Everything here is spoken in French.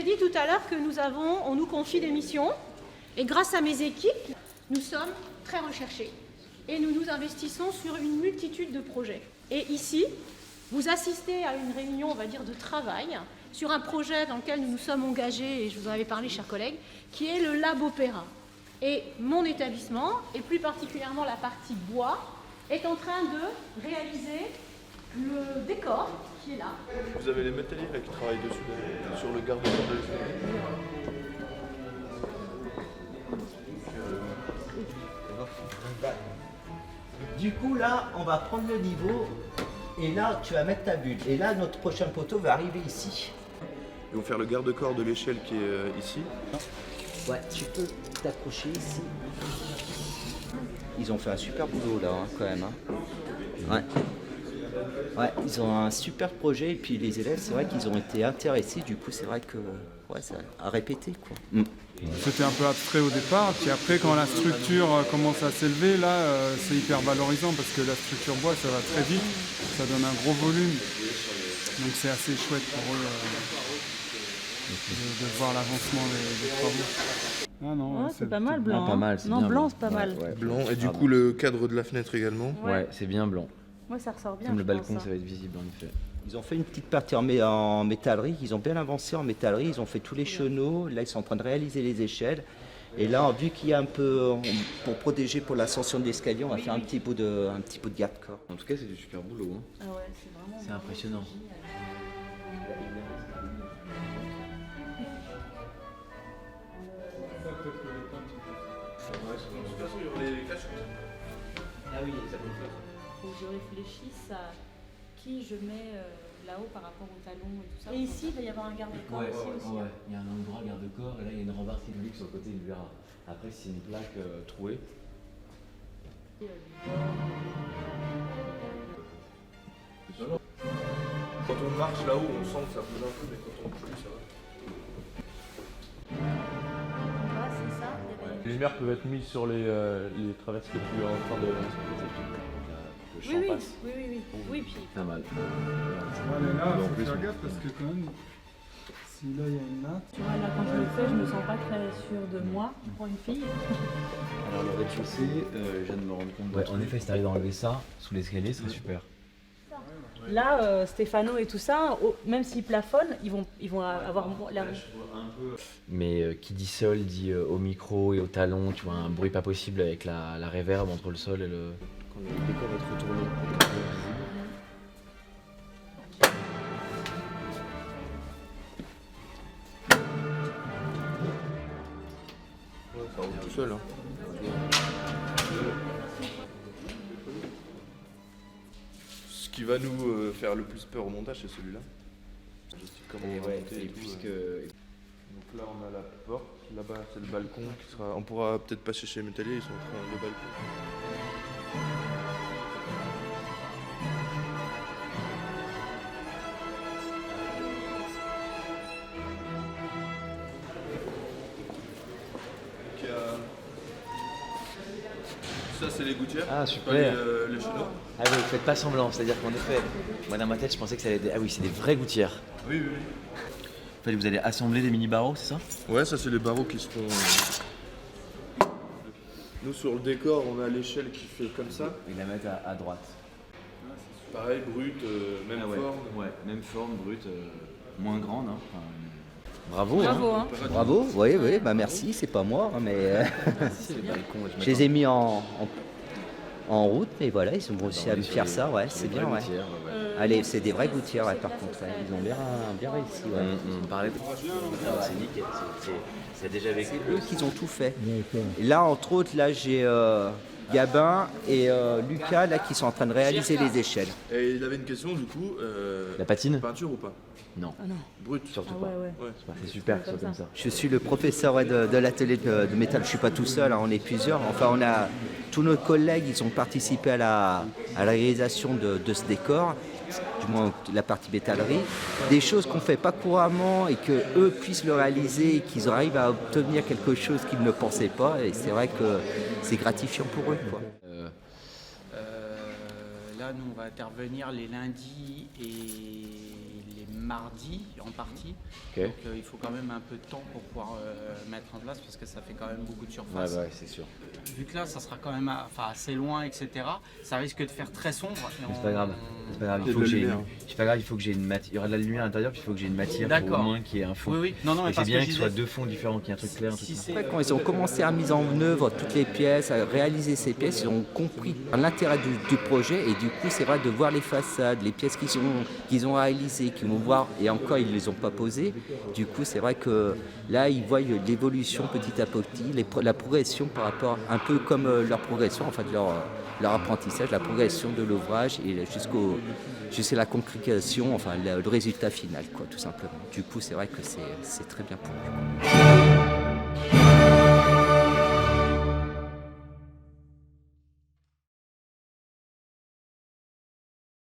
ai dit tout à l'heure que on nous confie des missions et grâce à mes équipes, nous sommes très recherchés et nous nous investissons sur une multitude de projets. Et ici, vous assistez à une réunion, on va dire, de travail sur un projet dans lequel nous nous sommes engagés, et je vous en avais parlé, chers collègues, qui est le Lab Opéra. Et mon établissement, et plus particulièrement la partie bois, est en train de réaliser le décor qui est là. Vous avez les métalliers là, qui travaillent dessus, là, sur le garde-corps de l'escalier. Du coup, là, on va prendre le niveau et là, tu vas mettre ta bulle. Et là, notre prochain poteau va arriver ici. Ils vont faire le garde-corps de l'échelle qui est ici. Ouais, tu peux t'accrocher ici. Ils ont fait un super boulot là, hein, quand même. Hein. Ouais. Ouais, ils ont un super projet et puis les élèves, c'est vrai qu'ils ont été intéressés. Du coup, c'est vrai que ouais, ça a répété quoi. C'était un peu abstrait au départ, puis après quand la structure commence à s'élever, là c'est hyper valorisant parce que la structure bois ça va très vite, ça donne un gros volume, donc c'est assez chouette pour eux de voir l'avancement des travaux. Ah non, c'est pas mal blanc. Pas mal, c'est non, bien blanc c'est pas mal. Ouais. Blanc, et du coup le cadre de la fenêtre également. Ouais, c'est bien blanc. Ouais, ça ressort bien. Comme le balcon, ça va être visible en effet. Ils ont fait une petite partie en métallerie, ils ont bien avancé en métallerie, ils ont fait tous les chenaux, là ils sont en train de réaliser les échelles. Et là, vu qu'il y a un peu, pour protéger pour l'ascension de l'escalier, on va faire un petit bout de garde-corps. En tout cas, c'est du super boulot. Hein. Ah ouais, c'est vraiment. C'est impressionnant. Ah oui, Faut que je réfléchisse à qui je mets là-haut par rapport au talon et tout ça. Et ici, il va y avoir un garde-corps ici aussi. Ouais, il y a un endroit garde-corps et là il y a une rambarde hydraulique sur le côté, il verra. Après, si c'est une plaque trouée. Quand on marche là-haut, on sent que ça bouge un peu, mais quand on bouge plus, ça va. Ah, c'est ça. Les lumières peuvent être mises sur les traverses que tu es en train de... Le champ Oui, passe. oui, puis. Pas mal. Ouais, mais là, En faut plus, faire on- gaffe parce que quand même, si là il y a une natte. Tu vois, là, quand je le fais, je me sens pas très sûre de moi pour une fille. Alors le rez-de-chaussée, je viens de me rendre compte. Ouais, en effet, si t'arrives à enlever ça sous l'escalier, ce serait super. Là, Stéphano et tout ça, même s'ils plafonnent, ils vont avoir l'air. Mais qui dit sol dit au micro et au talon, tu vois, un bruit pas possible avec la réverb entre le sol et le. Quand le décor va être retourné, Ouais, ça roule tout seul. Hein. Ce qui va nous faire le plus peur au montage, c'est celui-là. Je sais comment on va monter et tout, puisque. Donc là, on a la porte. Là-bas, c'est le balcon qui sera. On pourra peut-être passer chez les métalliers, ils sont en train de balcon. Ça, c'est les gouttières. Ah, pas super. les chenaux. Ah oui, faites pas semblant, c'est-à-dire qu'en effet, moi dans ma tête, je pensais que ça allait être. Ah oui, c'est des vraies gouttières. Oui, oui, oui. En fait, vous allez assembler des mini barreaux, c'est ça? Ouais, ça, c'est les barreaux qui seront. Nous, sur le décor, on a l'échelle qui fait comme ça. Et la mettre à droite. Pareil, brut, même forme. Ouais, même forme, brute, moins grande. Hein. Enfin, bravo. Bravo, hein. Bravo, oui, bah merci, c'est pas moi, hein, mais C'est les balcons. je les ai mis en route, mais voilà, ils ont réussi à me faire ça, ouais, c'est bien, ouais. Allez, c'est des vraies gouttières, ouais, par contre, ouais, ils ont bien réussi, ouais. On parlait de. C'est nickel, c'est déjà vécu. C'est eux qui ont tout fait. Et là, entre autres, là, j'ai Gabin et Lucas, là, qui sont en train de réaliser les échelles. Et il avait une question, du coup. La patine? Peinture ou pas? Non, Ah non. Brut. surtout Ah pas. ouais. Ouais. C'est super que ce soit comme ça. Je suis le professeur ouais, de l'atelier de métal. Je suis pas tout seul, hein, on est plusieurs. Enfin, on a tous nos collègues, ils ont participé à la réalisation de ce décor, du moins la partie métallerie. Des choses qu'on fait pas couramment et que eux puissent le réaliser et qu'ils arrivent à obtenir quelque chose qu'ils ne pensaient pas. Et c'est vrai que c'est gratifiant pour eux, quoi. Là, nous, on va intervenir les lundis et les mardi en partie. Ok. Donc il faut quand même un peu de temps pour pouvoir mettre en place parce que ça fait quand même beaucoup de Ouais, surface. ouais, c'est sûr. Vu que là, ça sera quand même assez loin, etc., ça risque de faire très sombre. Et Mais c'est pas grave. C'est pas grave. Il faut que j'ai c'est pas grave, il faut que j'ai une matière. Il y aura de la lumière à l'intérieur, puis il faut que j'ai une matière pour D'accord. au moins qu'il y ait un fond. Oui, oui. Non, non, mais Et c'est parce bien que que je ce soit disais, deux fonds différents, qu'il y ait un truc clair, un truc si comme ça. c'est- Après, quand ils ont commencé à mettre en œuvre toutes les pièces, à réaliser ces pièces, ils ont compris l'intérêt du projet et du coup c'est vrai de voir les façades, les pièces qu'ils ont réalisées, qu'ils vont voir et encore ils ne les ont pas posées. Du coup c'est vrai que là ils voient l'évolution petit à petit, la progression par rapport, un peu comme leur progression, en fait leur apprentissage, la progression de l'ouvrage et jusqu'à la concrétisation, enfin le résultat final quoi tout simplement. Du coup c'est vrai que c'est très bien pour eux.